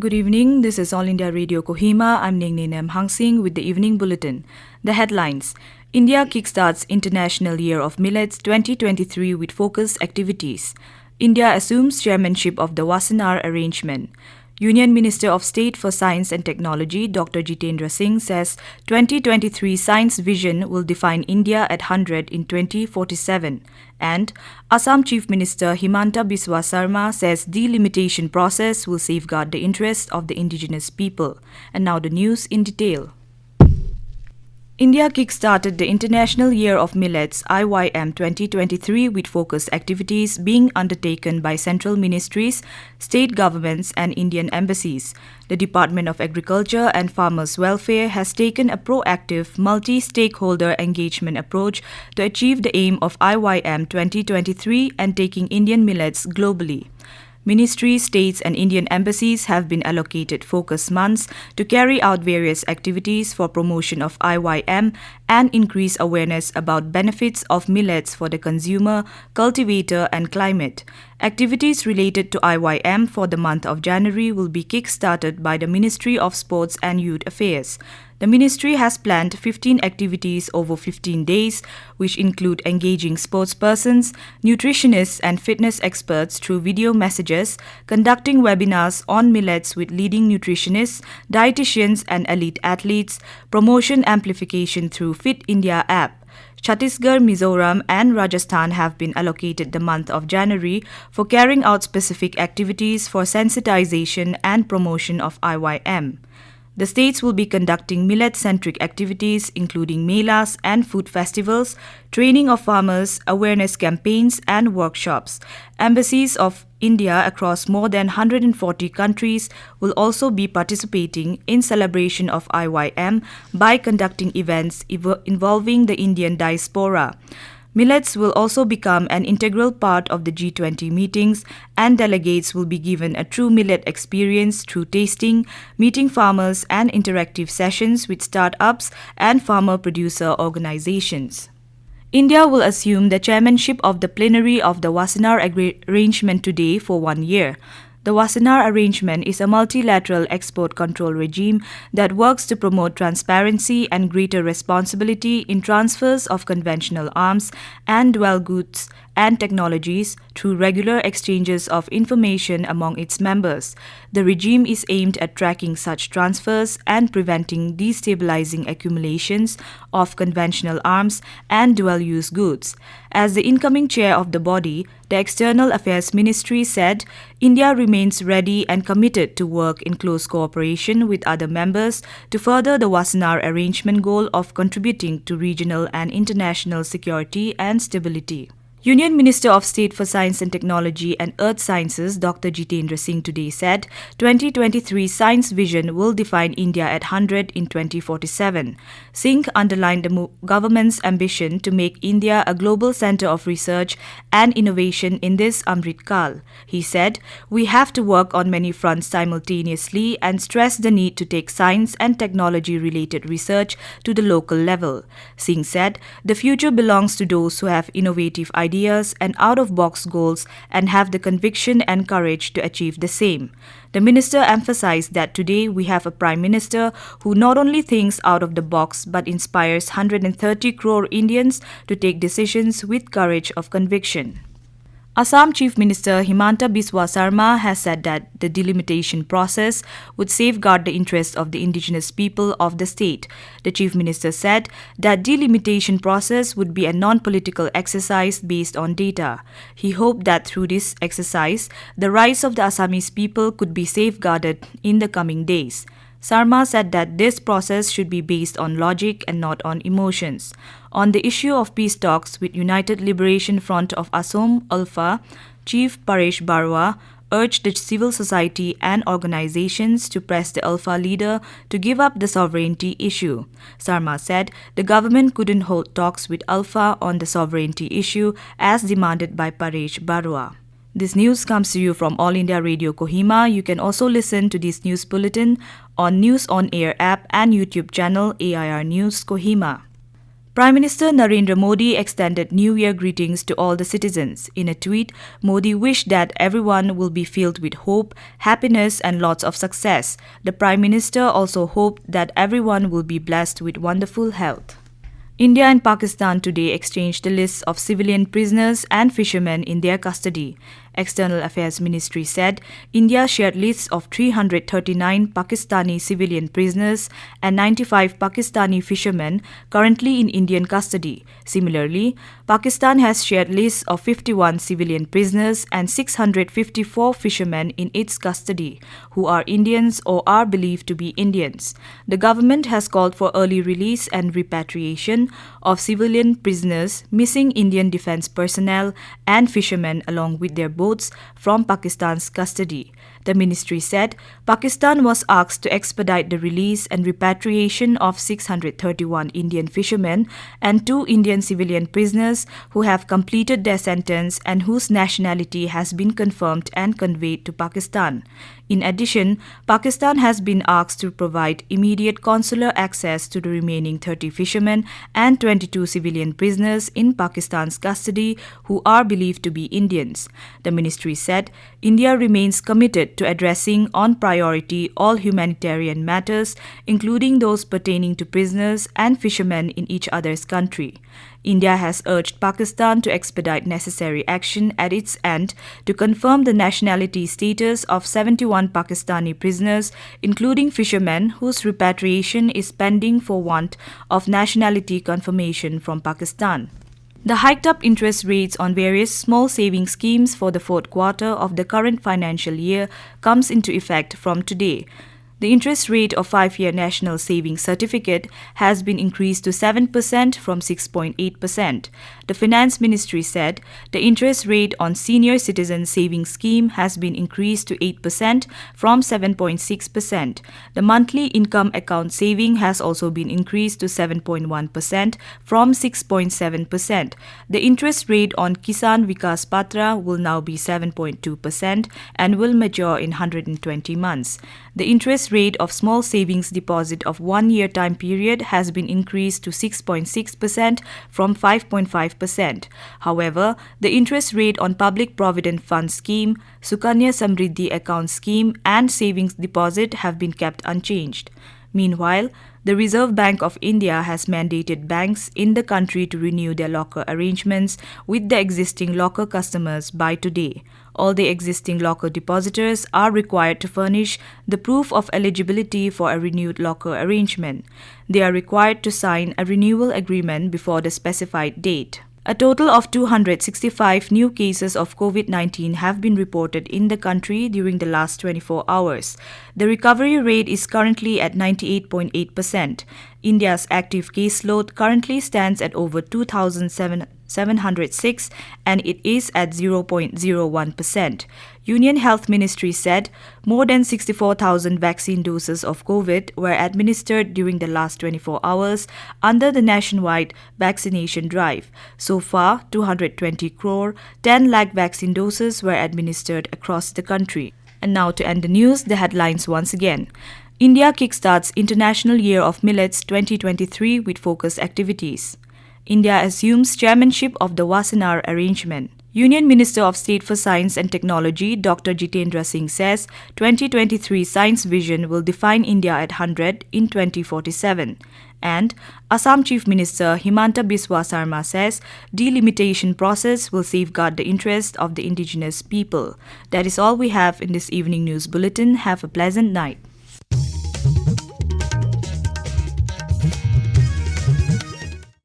Good evening, this is All India Radio Kohima. I'm Ningninem Hangsing with the Evening Bulletin. The headlines: India kickstarts International Year of Millets 2023 with focused activities. India assumes chairmanship of the Wassenaar Arrangement. Union Minister of State for Science and Technology Dr. Jitendra Singh says 2023 science vision will define India at 100 in 2047. And Assam Chief Minister Himanta Biswa Sarma says delimitation process will safeguard the interests of the indigenous people. And now the news in detail. India kick-started the International Year of Millets IYM 2023 with focused activities being undertaken by central ministries, state governments and Indian embassies. The Department of Agriculture and Farmers' Welfare has taken a proactive multi-stakeholder engagement approach to achieve the aim of IYM 2023 and taking Indian millets globally. Ministries, states and Indian embassies have been allocated focus months to carry out various activities for promotion of IYM and increase awareness about benefits of millets for the consumer, cultivator and climate. Activities related to IYM for the month of January will be kick-started by the Ministry of Sports and Youth Affairs. The ministry has planned 15 activities over 15 days, which include engaging sportspersons, nutritionists and fitness experts through video messages, conducting webinars on millets with leading nutritionists, dietitians and elite athletes, promotion amplification through Fit India app. Chhattisgarh, Mizoram and Rajasthan have been allocated the month of January for carrying out specific activities for sensitization and promotion of IYM. The states will be conducting millet-centric activities including melas and food festivals, training of farmers, awareness campaigns and workshops. Embassies of India across more than 140 countries will also be participating in celebration of IYM by conducting events involving the Indian diaspora. Millets will also become an integral part of the G20 meetings and delegates will be given a true millet experience through tasting, meeting farmers and interactive sessions with startups and farmer-producer organizations. India will assume the chairmanship of the plenary of the Wassenaar Arrangement today for 1 year. The Wassenaar Arrangement is a multilateral export control regime that works to promote transparency and greater responsibility in transfers of conventional arms and dual goods and technologies through regular exchanges of information among its members. The regime is aimed at tracking such transfers and preventing destabilizing accumulations of conventional arms and dual-use goods. As the incoming chair of the body, the External Affairs Ministry said India remains ready and committed to work in close cooperation with other members to further the Wassenaar Arrangement goal of contributing to regional and international security and stability. Union Minister of State for Science and Technology and Earth Sciences Dr. Jitendra Singh today said 2023 science vision will define India at 100 in 2047. Singh underlined the government's ambition to make India a global center of research and innovation in this Amrit Kal. He said, "We have to work on many fronts simultaneously and stress the need to take science and technology-related research to the local level." Singh said, "The future belongs to those who have innovative ideas and out-of-box goals and have the conviction and courage to achieve the same." The minister emphasized that today we have a prime minister who not only thinks out of the box but inspires 130 crore Indians to take decisions with courage of conviction. Assam Chief Minister Himanta Biswa Sarma has said that the delimitation process would safeguard the interests of the indigenous people of the state. The Chief Minister said that delimitation process would be a non-political exercise based on data. He hoped that through this exercise, the rights of the Assamese people could be safeguarded in the coming days. Sarma said that this process should be based on logic and not on emotions. On the issue of peace talks with United Liberation Front of Assam, ULFA, Chief Paresh Barua urged the civil society and organizations to press the ULFA leader to give up the sovereignty issue. Sarma said the government couldn't hold talks with ULFA on the sovereignty issue as demanded by Paresh Barua. This news comes to you from All India Radio Kohima. You can also listen to this news bulletin on News on Air app and YouTube channel AIR News Kohima. Prime Minister Narendra Modi extended New Year greetings to all the citizens. In a tweet, Modi wished that everyone will be filled with hope, happiness and lots of success. The Prime Minister also hoped that everyone will be blessed with wonderful health. India and Pakistan today exchanged the lists of civilian prisoners and fishermen in their custody. External Affairs Ministry said India shared lists of 339 Pakistani civilian prisoners and 95 Pakistani fishermen currently in Indian custody. Similarly, Pakistan has shared lists of 51 civilian prisoners and 654 fishermen in its custody, who are Indians or are believed to be Indians. The government has called for early release and repatriation of civilian prisoners, missing Indian defense personnel and fishermen along with their boats from Pakistan's custody. The ministry said Pakistan was asked to expedite the release and repatriation of 631 Indian fishermen and 2 Indian civilian prisoners who have completed their sentence and whose nationality has been confirmed and conveyed to Pakistan. In addition, Pakistan has been asked to provide immediate consular access to the remaining 30 fishermen and 22 civilian prisoners in Pakistan's custody who are believed to be Indians. The ministry said India remains committed to addressing on priority all humanitarian matters, including those pertaining to prisoners and fishermen in each other's country. India has urged Pakistan to expedite necessary action at its end to confirm the nationality status of 71 Pakistani prisoners, including fishermen whose repatriation is pending for want of nationality confirmation from Pakistan. The hiked-up interest rates on various small saving schemes for the fourth quarter of the current financial year comes into effect from today. The interest rate of 5-year National Savings Certificate has been increased to 7% from 6.8%. The Finance Ministry said the interest rate on Senior Citizen Savings Scheme has been increased to 8% from 7.6%. The monthly income account saving has also been increased to 7.1% from 6.7%. The interest rate on Kisan Vikas Patra will now be 7.2% and will mature in 120 months. The interest rate of small savings deposit of 1-year time period has been increased to 6.6% from 5.5%. However, the interest rate on Public Provident Fund Scheme, Sukanya Samriddhi Account Scheme and Savings Deposit have been kept unchanged. Meanwhile, the Reserve Bank of India has mandated banks in the country to renew their locker arrangements with the existing locker customers by today. All the existing locker depositors are required to furnish the proof of eligibility for a renewed locker arrangement. They are required to sign a renewal agreement before the specified date. A total of 265 new cases of COVID-19 have been reported in the country during the last 24 hours. The recovery rate is currently at 98.8%. India's active caseload currently stands at over 2,706 and it is at 0.01%. Union Health Ministry said more than 64,000 vaccine doses of COVID were administered during the last 24 hours under the nationwide vaccination drive. So far, 220 crore 10 lakh vaccine doses were administered across the country. And now to end the news, the headlines once again. India kickstarts International Year of Millets 2023 with focused activities. India assumes chairmanship of the Wassenaar Arrangement. Union Minister of State for Science and Technology Dr. Jitendra Singh says 2023 Science Vision will define India at 100 in 2047. And Assam Chief Minister Himanta Biswa Sarma says delimitation process will safeguard the interest of the indigenous people. That is all we have in this evening news bulletin. Have a pleasant night.